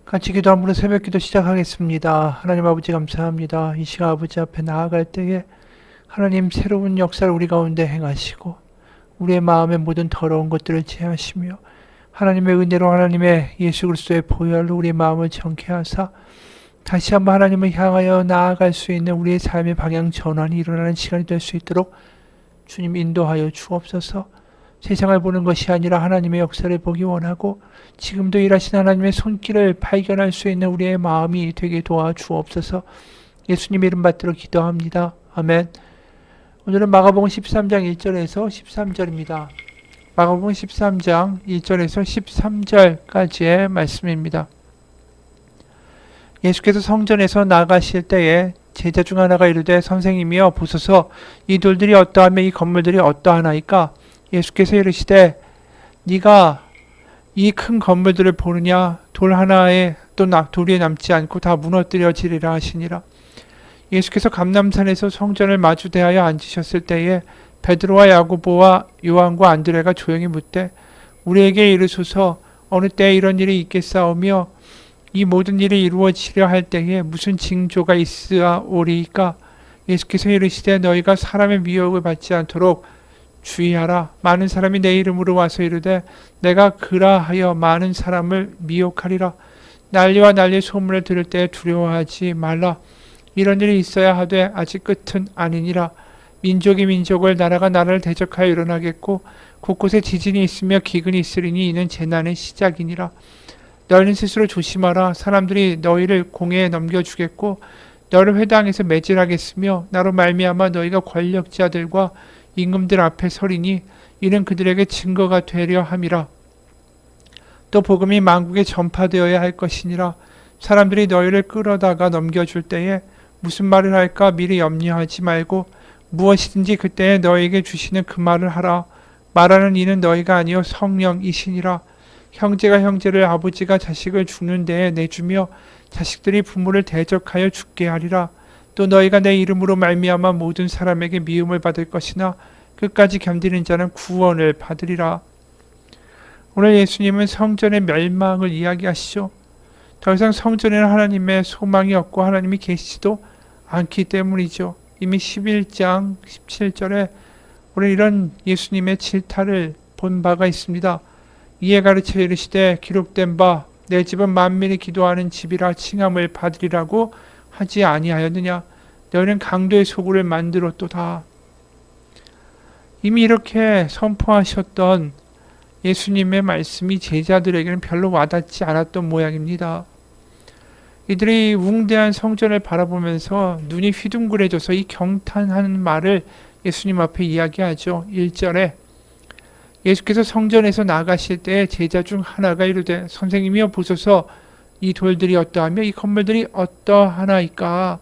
같이 기도함으로 새벽 기도 시작하겠습니다. 하나님 아버지 감사합니다. 이 시간 아버지 앞에 나아갈 때에 하나님 새로운 역사를 우리 가운데 행하시고 우리의 마음의 모든 더러운 것들을 제하시며 하나님의 은혜로 하나님의 예수 그리스도의 보혈로 우리의 마음을 정케하사 다시 한번 하나님을 향하여 나아갈 수 있는 우리의 삶의 방향 전환이 일어나는 시간이 될 수 있도록 주님 인도하여 주옵소서. 세상을 보는 것이 아니라 하나님의 역사를 보기 원하고 지금도 일하신 하나님의 손길을 발견할 수 있는 우리의 마음이 되게 도와주옵소서. 예수님 이름 받들어 기도합니다. 아멘. 오늘은 마가복음 13장 1절에서 13절입니다. 마가복음 13장 1절에서 13절까지의 말씀입니다. 예수께서 성전에서 나가실 때에 제자 중 하나가 이르되 선생님이여 보소서 이 돌들이 어떠하며 이 건물들이 어떠하나이까. 예수께서 이르시되 네가 이 큰 건물들을 보느냐. 돌 하나에 또 돌이 남지 않고 다 무너뜨려지리라 하시니라. 예수께서 감람산에서 성전을 마주 대하여 앉으셨을 때에 베드로와 야고보와 요한과 안드레가 조용히 묻되 우리에게 이르소서 어느 때에 이런 일이 있겠사오며 이 모든 일이 이루어지려 할 때에 무슨 징조가 있으오리이까. 예수께서 이르시되 너희가 사람의 미혹을 받지 않도록 주의하라. 많은 사람이 내 이름으로 와서 이르되 내가 그라하여 많은 사람을 미혹하리라. 난리와 난리의 소문을 들을 때에 두려워하지 말라. 이런 일이 있어야 하되 아직 끝은 아니니라. 민족이 민족을 나라가 나라를 대적하여 일어나겠고 곳곳에 지진이 있으며 기근이 있으리니 이는 재난의 시작이니라. 너희는 스스로 조심하라. 사람들이 너희를 공회에 넘겨주겠고 너를 회당에서 매질하겠으며 나로 말미암아 너희가 권력자들과 임금들 앞에 서리니 이는 그들에게 증거가 되려 함이라. 또 복음이 만국에 전파되어야 할 것이니라. 사람들이 너희를 끌어다가 넘겨줄 때에 무슨 말을 할까 미리 염려하지 말고 무엇이든지 그때에 너희에게 주시는 그 말을 하라. 말하는 이는 너희가 아니요 성령이시니라. 형제가 형제를 아버지가 자식을 죽는 데에 내주며 자식들이 부모를 대적하여 죽게 하리라. 또 너희가 내 이름으로 말미암아 모든 사람에게 미움을 받을 것이나 끝까지 견디는 자는 구원을 받으리라. 오늘 예수님은 성전의 멸망을 이야기하시죠. 더 이상 성전에는 하나님의 소망이 없고 하나님이 계시지도 않기 때문이죠. 이미 11장 17절에 우리 이런 예수님의 질타를 본 바가 있습니다. 이에 가르쳐 이르시되 기록된 바 내 집은 만민이 기도하는 집이라 칭함을 받으리라고 하지 아니하였느냐. 너희는 강도의 소굴을 만들었도다. 이미 이렇게 선포하셨던 예수님의 말씀이 제자들에게는 별로 와닿지 않았던 모양입니다. 이들이 웅대한 성전을 바라보면서 눈이 휘둥그레져서 이 경탄하는 말을 예수님 앞에 이야기하죠. 1절에 예수께서 성전에서 나가실 때 제자 중 하나가 이르되 선생님이여 보소서 이 돌들이 어떠하며 이 건물들이 어떠하나이까.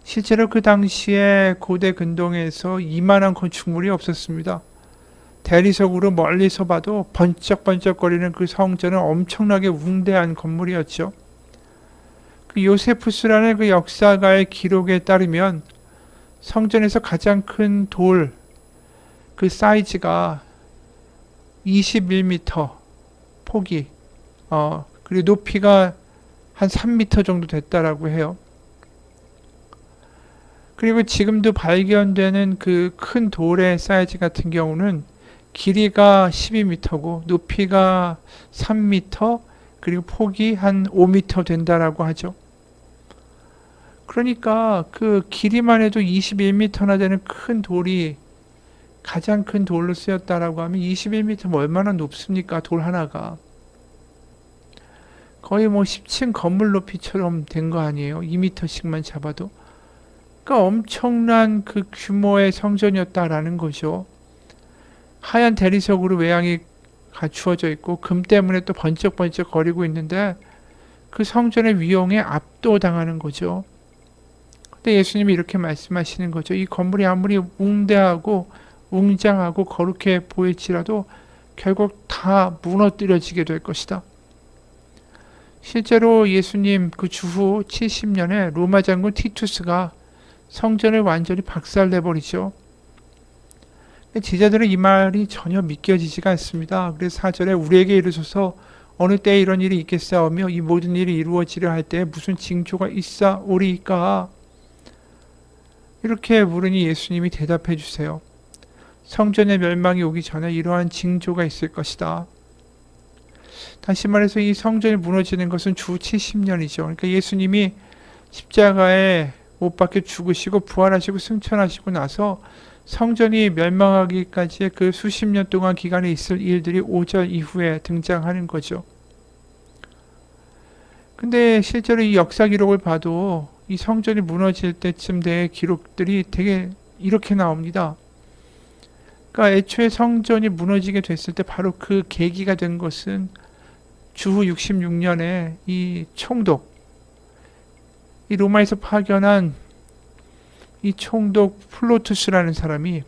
실제로 그 당시에 고대 근동에서 이만한 건축물이 없었습니다. 대리석으로 멀리서 봐도 번쩍번쩍거리는 그 성전은 엄청나게 웅대한 건물이었죠. 그 요세푸스라는 그 역사가의 기록에 따르면 성전에서 가장 큰 돌, 그 사이즈가 21m 폭이, 그리고 높이가 한 3m 정도 됐다라고 해요. 그리고 지금도 발견되는 그 큰 돌의 사이즈 같은 경우는 길이가 12m고 높이가 3m 그리고 폭이 한 5m 된다라고 하죠. 그러니까 그 길이만 해도 21m나 되는 큰 돌이 가장 큰 돌로 쓰였다라고 하면 21m면 얼마나 높습니까? 돌 하나가. 거의 뭐 10층 건물 높이처럼 된 거 아니에요? 2m씩만 잡아도. 그러니까 엄청난 그 규모의 성전이었다라는 거죠. 하얀 대리석으로 외양이 갖추어져 있고 금 때문에 또 번쩍번쩍 거리고 있는데 그 성전의 위용에 압도당하는 거죠. 근데 예수님이 이렇게 말씀하시는 거죠. 이 건물이 아무리 웅대하고 웅장하고 거룩해 보일지라도 결국 다 무너뜨려지게 될 것이다. 실제로 예수님 그 주후 70년에 로마 장군 티투스가 성전을 완전히 박살내버리죠. 제자들은 이 말이 전혀 믿겨지지가 않습니다. 그래서 4절에 우리에게 이르소서 어느 때에 이런 일이 있겠사오며 이 모든 일이 이루어지려 할 때에 무슨 징조가 있사오리이까? 이렇게 물으니 예수님이 대답해 주세요. 성전의 멸망이 오기 전에 이러한 징조가 있을 것이다. 다시 말해서 이 성전이 무너지는 것은 주 70년이죠. 그러니까 예수님이 십자가에 못 박혀 죽으시고 부활하시고 승천하시고 나서 성전이 멸망하기까지의 그 수십 년 동안 기간에 있을 일들이 5절 이후에 등장하는 거죠. 근데 실제로 이 역사 기록을 봐도 이 성전이 무너질 때쯤 된 기록들이 되게 이렇게 나옵니다. 그러니까 애초에 성전이 무너지게 됐을 때 바로 그 계기가 된 것은 주후 66년에 이 총독, 이 로마에서 파견한 이 총독 플로루스라는 사람이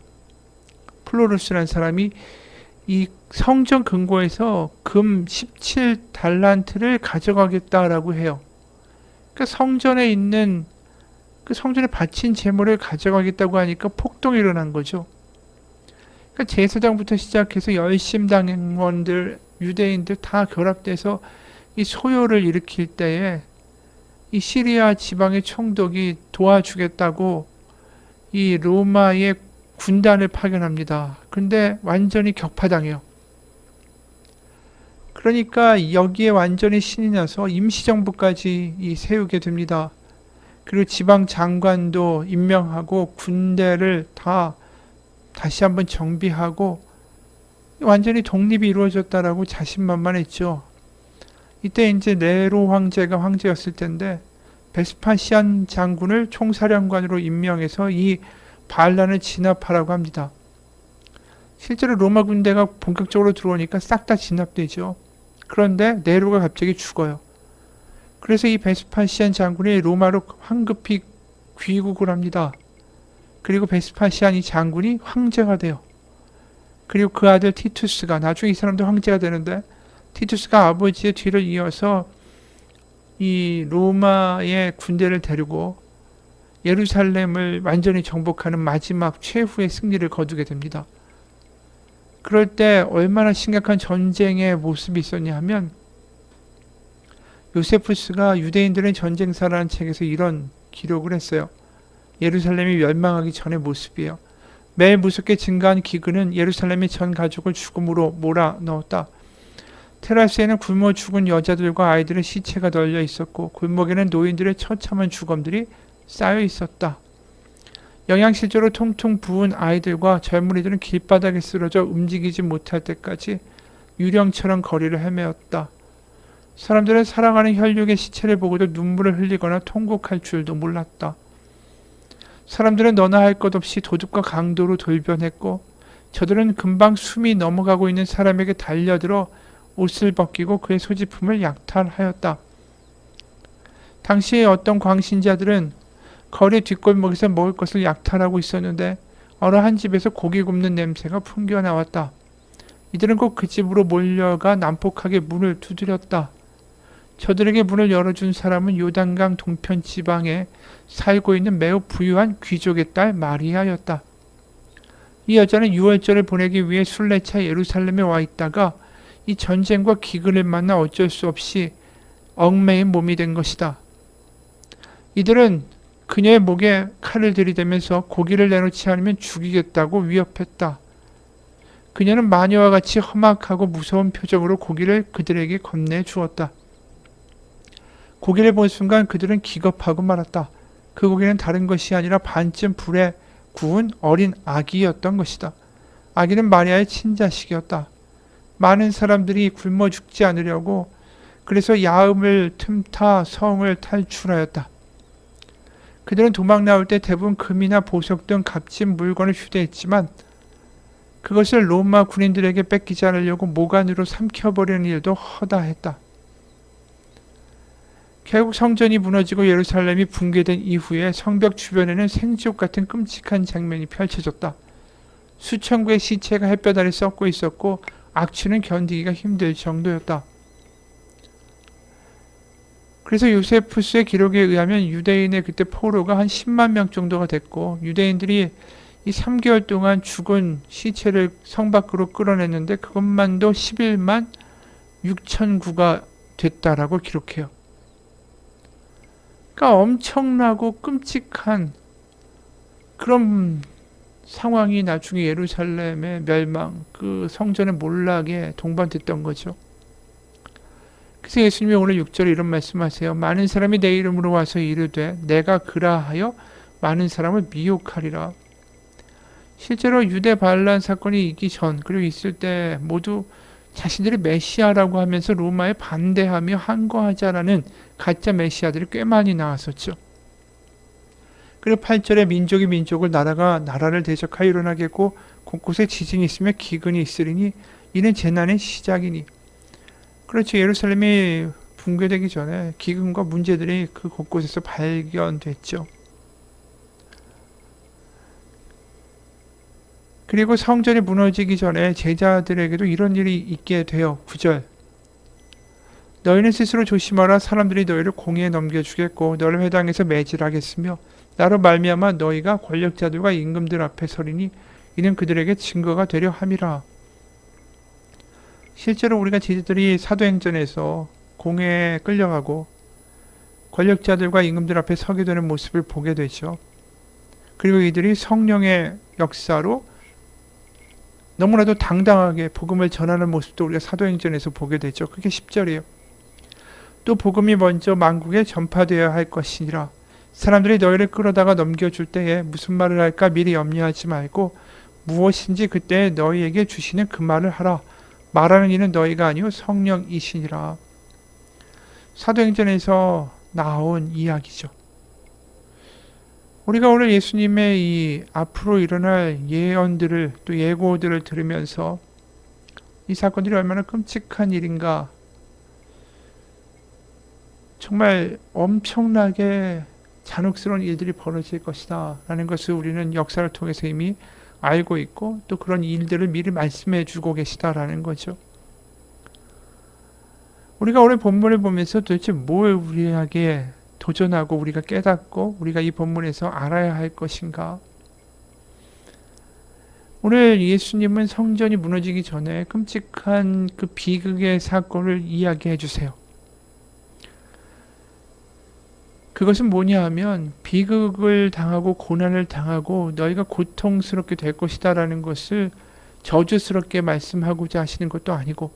이 성전 근거에서 금 17달란트를 가져가겠다라고 해요. 그러니까 성전에 있는 그 성전에 바친 제물을 가져가겠다고 하니까 폭동이 일어난 거죠. 그러니까 제사장부터 시작해서 열심당원들, 유대인들 다 결합돼서 이 소요를 일으킬 때에 이 시리아 지방의 총독이 도와주겠다고 이 로마의 군단을 파견합니다. 근데 완전히 격파당해요. 그러니까 여기에 완전히 신이 나서 임시정부까지 세우게 됩니다. 그리고 지방 장관도 임명하고 군대를 다시 한번 정비하고 완전히 독립이 이루어졌다라고 자신만만했죠. 이때 이제 네로 황제가 황제였을 텐데 베스파시안 장군을 총사령관으로 임명해서 이 반란을 진압하라고 합니다. 실제로 로마 군대가 본격적으로 들어오니까 싹 다 진압되죠. 그런데 네로가 갑자기 죽어요. 그래서 이 베스파시안 장군이 로마로 황급히 귀국을 합니다. 그리고 베스파시안 이 장군이 황제가 돼요. 그리고 그 아들 티투스가, 나중에 이 사람도 황제가 되는데 티투스가 아버지의 뒤를 이어서 이 로마의 군대를 데리고 예루살렘을 완전히 정복하는 마지막 최후의 승리를 거두게 됩니다. 그럴 때 얼마나 심각한 전쟁의 모습이 있었냐 하면 요세푸스가 유대인들의 전쟁사라는 책에서 이런 기록을 했어요. 예루살렘이 멸망하기 전의 모습이에요. 매일 무섭게 증가한 기근은 예루살렘의 전 가족을 죽음으로 몰아넣었다. 테라스에는 굶어 죽은 여자들과 아이들의 시체가 널려 있었고 골목에는 노인들의 처참한 주검들이 쌓여 있었다. 영양실조로 통통 부은 아이들과 젊은이들은 길바닥에 쓰러져 움직이지 못할 때까지 유령처럼 거리를 헤매었다. 사람들은 살아가는 혈육의 시체를 보고도 눈물을 흘리거나 통곡할 줄도 몰랐다. 사람들은 너나 할 것 없이 도둑과 강도로 돌변했고 저들은 금방 숨이 넘어가고 있는 사람에게 달려들어 옷을 벗기고 그의 소지품을 약탈하였다. 당시에 어떤 광신자들은 거리 뒷골목에서 먹을 것을 약탈하고 있었는데 어느 한 집에서 고기 굽는 냄새가 풍겨 나왔다. 이들은 꼭 그 집으로 몰려가 난폭하게 문을 두드렸다. 저들에게 문을 열어준 사람은 요단강 동편 지방에 살고 있는 매우 부유한 귀족의 딸 마리아였다. 이 여자는 유월절을 보내기 위해 순례차 예루살렘에 와 있다가 이 전쟁과 기근을 만나 어쩔 수 없이 얽매인 몸이 된 것이다. 이들은 그녀의 목에 칼을 들이대면서 고기를 내놓지 않으면 죽이겠다고 위협했다. 그녀는 마녀와 같이 험악하고 무서운 표정으로 고기를 그들에게 건네주었다. 고기를 본 순간 그들은 기겁하고 말았다. 그 고기는 다른 것이 아니라 반쯤 불에 구운 어린 아기였던 것이다. 아기는 마리아의 친자식이었다. 많은 사람들이 굶어 죽지 않으려고 그래서 야음을 틈타 성을 탈출하였다. 그들은 도망 나올 때 대부분 금이나 보석 등 값진 물건을 휴대했지만 그것을 로마 군인들에게 뺏기지 않으려고 모간으로 삼켜버리는 일도 허다했다. 결국 성전이 무너지고 예루살렘이 붕괴된 이후에 성벽 주변에는 생지옥 같은 끔찍한 장면이 펼쳐졌다. 수천 구의 시체가 햇볕 아래 썩고 있었고 악취는 견디기가 힘들 정도였다. 그래서 요세푸스의 기록에 의하면 유대인의 그때 포로가 한 10만 명 정도가 됐고 유대인들이 이 3개월 동안 죽은 시체를 성 밖으로 끌어냈는데 그것만도 11만 6,009가 됐다라고 기록해요. 그러니까 엄청나고 끔찍한 그런 상황이 나중에 예루살렘의 멸망, 그 성전의 몰락에 동반됐던 거죠. 그래서 예수님이 오늘 6절에 이런 말씀하세요. 많은 사람이 내 이름으로 와서 이르되 내가 그라하여 많은 사람을 미혹하리라. 실제로 유대 반란 사건이 있기 전 그리고 있을 때 모두 자신들이 메시아라고 하면서 로마에 반대하며 항거하자라는 가짜 메시아들이 꽤 많이 나왔었죠. 그리고 8절에 민족이 민족을 나라가 나라를 대적하여 일어나겠고 곳곳에 지진이 있으며 기근이 있으리니 이는 재난의 시작이니. 그렇죠. 예루살렘이 붕괴되기 전에 기근과 문제들이 그 곳곳에서 발견됐죠. 그리고 성전이 무너지기 전에 제자들에게도 이런 일이 있게 돼요. 9절. 너희는 스스로 조심하라. 사람들이 너희를 공의에 넘겨주겠고 너를 회당에서 매질하겠으며 나로 말미암아 너희가 권력자들과 임금들 앞에 서리니 이는 그들에게 증거가 되려 함이라. 실제로 우리가 제자들이 사도행전에서 공회에 끌려가고 권력자들과 임금들 앞에 서게 되는 모습을 보게 되죠. 그리고 이들이 성령의 역사로 너무나도 당당하게 복음을 전하는 모습도 우리가 사도행전에서 보게 되죠. 그게 10절이에요. 또 복음이 먼저 만국에 전파되어야 할 것이니라. 사람들이 너희를 끌어다가 넘겨줄 때에 무슨 말을 할까 미리 염려하지 말고 무엇인지 그때 너희에게 주시는 그 말을 하라. 말하는 이는 너희가 아니요 성령이시니라. 사도행전에서 나온 이야기죠. 우리가 오늘 예수님의 이 앞으로 일어날 예언들을 또 예고들을 들으면서 이 사건들이 얼마나 끔찍한 일인가, 정말 엄청나게 잔혹스러운 일들이 벌어질 것이다 라는 것을 우리는 역사를 통해서 이미 알고 있고 또 그런 일들을 미리 말씀해 주고 계시다라는 거죠. 우리가 오늘 본문을 보면서 도대체 뭘 우리에게 도전하고 우리가 깨닫고 우리가 이 본문에서 알아야 할 것인가? 오늘 예수님은 성전이 무너지기 전에 끔찍한 그 비극의 사건을 이야기해 주세요. 그것은 뭐냐 하면 비극을 당하고 고난을 당하고 너희가 고통스럽게 될 것이다 라는 것을 저주스럽게 말씀하고자 하시는 것도 아니고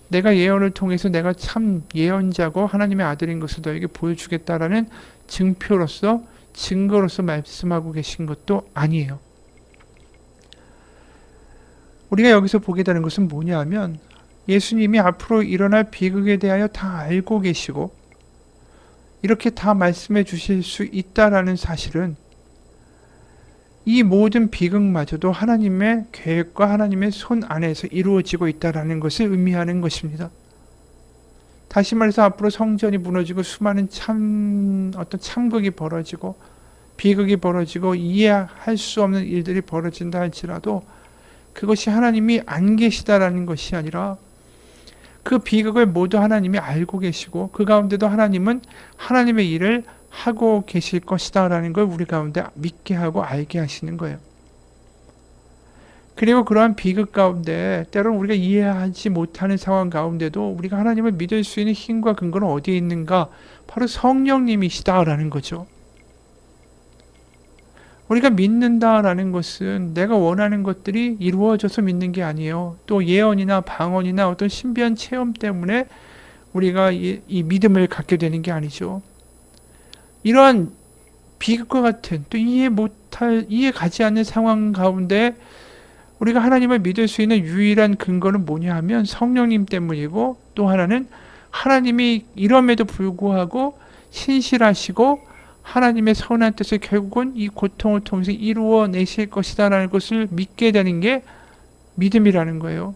내가 예언을 통해서 내가 참 예언자고 하나님의 아들인 것을 너에게 보여주겠다라는 증표로서 증거로서 말씀하고 계신 것도 아니에요. 우리가 여기서 보게 되는 것은 뭐냐 하면 예수님이 앞으로 일어날 비극에 대하여 다 알고 계시고 이렇게 다 말씀해 주실 수 있다라는 사실은 이 모든 비극마저도 하나님의 계획과 하나님의 손 안에서 이루어지고 있다라는 것을 의미하는 것입니다. 다시 말해서 앞으로 성전이 무너지고 수많은 어떤 참극이 벌어지고 비극이 벌어지고 이해할 수 없는 일들이 벌어진다 할지라도 그것이 하나님이 안 계시다라는 것이 아니라 그 비극을 모두 하나님이 알고 계시고 그 가운데도 하나님은 하나님의 일을 하고 계실 것이다 라는 걸 우리 가운데 믿게 하고 알게 하시는 거예요. 그리고 그러한 비극 가운데 때로는 우리가 이해하지 못하는 상황 가운데도 우리가 하나님을 믿을 수 있는 힘과 근거는 어디에 있는가? 바로 성령님이시다라는 거죠. 우리가 믿는다라는 것은 내가 원하는 것들이 이루어져서 믿는 게 아니에요. 또 예언이나 방언이나 어떤 신비한 체험 때문에 우리가 이 믿음을 갖게 되는 게 아니죠. 이러한 비극과 같은 또 이해 가지 않는 상황 가운데 우리가 하나님을 믿을 수 있는 유일한 근거는 뭐냐 하면 성령님 때문이고 또 하나는 하나님이 이럼에도 불구하고 신실하시고 하나님의 선한 뜻을 결국은 이 고통을 통해서 이루어내실 것이다라는 것을 믿게 되는 게 믿음이라는 거예요.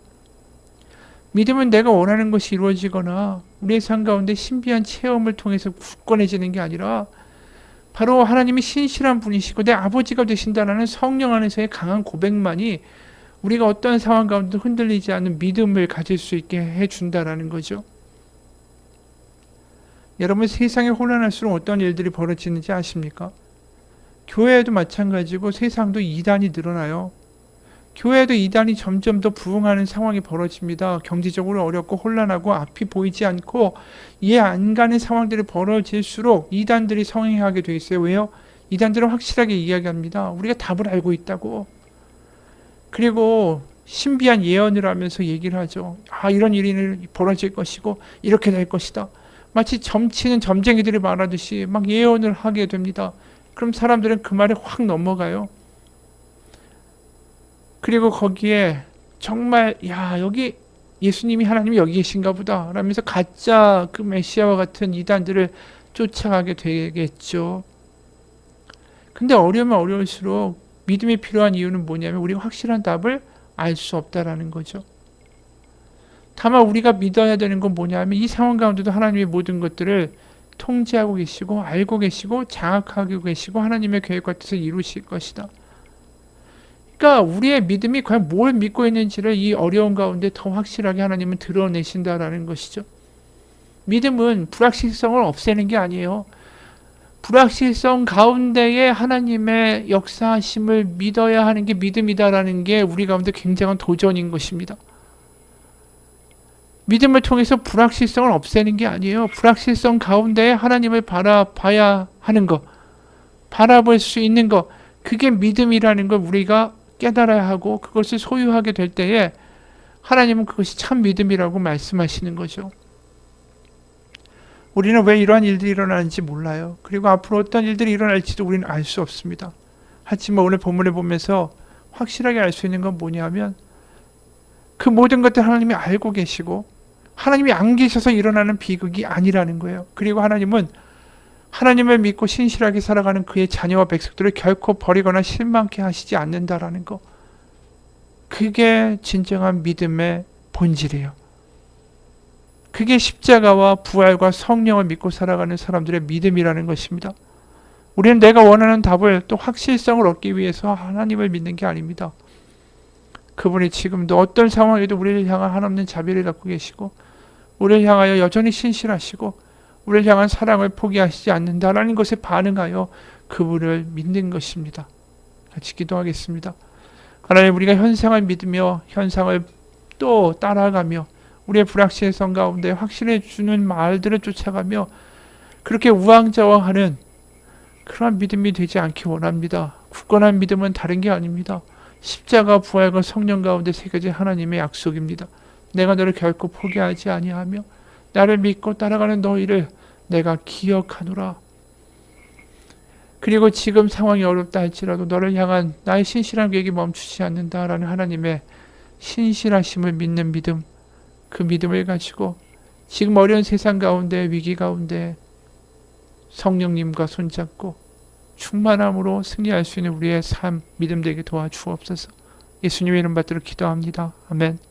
믿음은 내가 원하는 것이 이루어지거나 우리의 삶 가운데 신비한 체험을 통해서 굳건해지는 게 아니라 바로 하나님이 신실한 분이시고 내 아버지가 되신다라는 성령 안에서의 강한 고백만이 우리가 어떠한 상황 가운데 흔들리지 않는 믿음을 가질 수 있게 해준다라는 거죠. 여러분 세상이 혼란할수록 어떤 일들이 벌어지는지 아십니까? 교회에도 마찬가지고 세상도 이단이 늘어나요. 교회도 이단이 점점 더 부흥하는 상황이 벌어집니다. 경제적으로 어렵고 혼란하고 앞이 보이지 않고 이해 안 가는 상황들이 벌어질수록 이단들이 성행하게 돼 있어요. 왜요? 이단들은 확실하게 이야기합니다. 우리가 답을 알고 있다고. 그리고 신비한 예언을 하면서 얘기를 하죠. 이런 일이 벌어질 것이고 이렇게 될 것이다. 마치 점치는 점쟁이들이 말하듯이 막 예언을 하게 됩니다. 그럼 사람들은 그 말에 확 넘어가요. 그리고 거기에 정말 여기 예수님이 하나님이 여기 계신가 보다 라면서 가짜 그 메시아와 같은 이단들을 쫓아가게 되겠죠. 근데 어려우면 어려울수록 믿음이 필요한 이유는 뭐냐면 우리가 확실한 답을 알 수 없다라는 거죠. 다만 우리가 믿어야 되는 건 뭐냐면 이 상황 가운데도 하나님의 모든 것들을 통제하고 계시고 알고 계시고 장악하고 계시고 하나님의 계획과 뜻을 이루실 것이다. 그러니까 우리의 믿음이 과연 뭘 믿고 있는지를 이 어려운 가운데 더 확실하게 하나님은 드러내신다라는 것이죠. 믿음은 불확실성을 없애는 게 아니에요. 불확실성 가운데에 하나님의 역사하심을 믿어야 하는 게 믿음이다라는 게 우리 가운데 굉장한 도전인 것입니다. 믿음을 통해서 불확실성을 없애는 게 아니에요. 불확실성 가운데에 하나님을 바라봐야 하는 것, 바라볼 수 있는 것, 그게 믿음이라는 걸 우리가 깨달아야 하고 그것을 소유하게 될 때에 하나님은 그것이 참 믿음이라고 말씀하시는 거죠. 우리는 왜 이러한 일들이 일어나는지 몰라요. 그리고 앞으로 어떤 일들이 일어날지도 우리는 알 수 없습니다. 하지만 오늘 본문을 보면서 확실하게 알 수 있는 건 뭐냐면 그 모든 것들 하나님이 알고 계시고 하나님이 안 계셔서 일어나는 비극이 아니라는 거예요. 그리고 하나님은 하나님을 믿고 신실하게 살아가는 그의 자녀와 백성들을 결코 버리거나 실망케 하시지 않는다라는 거. 그게 진정한 믿음의 본질이에요. 그게 십자가와 부활과 성령을 믿고 살아가는 사람들의 믿음이라는 것입니다. 우리는 내가 원하는 답을 또 확실성을 얻기 위해서 하나님을 믿는 게 아닙니다. 그분이 지금도 어떤 상황에도 우리를 향한 한없는 자비를 갖고 계시고 우리를 향하여 여전히 신실하시고 우리를 향한 사랑을 포기하시지 않는다라는 것에 반응하여 그분을 믿는 것입니다. 같이 기도하겠습니다. 하나님, 우리가 현상을 믿으며 현상을 또 따라가며 우리의 불확실성 가운데 확신해 주는 말들을 쫓아가며 그렇게 우왕좌왕하는 그러한 믿음이 되지 않기 원합니다. 굳건한 믿음은 다른 게 아닙니다. 십자가 부활과 성령 가운데 새겨진 하나님의 약속입니다. 내가 너를 결코 포기하지 아니하며 나를 믿고 따라가는 너희를 내가 기억하노라. 그리고 지금 상황이 어렵다 할지라도 너를 향한 나의 신실한 계획이 멈추지 않는다라는 하나님의 신실하심을 믿는 믿음, 그 믿음을 가지고 지금 어려운 세상 가운데 위기 가운데 성령님과 손잡고 충만함으로 승리할 수 있는 우리의 삶, 믿음 되게 도와주옵소서. 예수님의 이름 받들어 기도합니다. 아멘.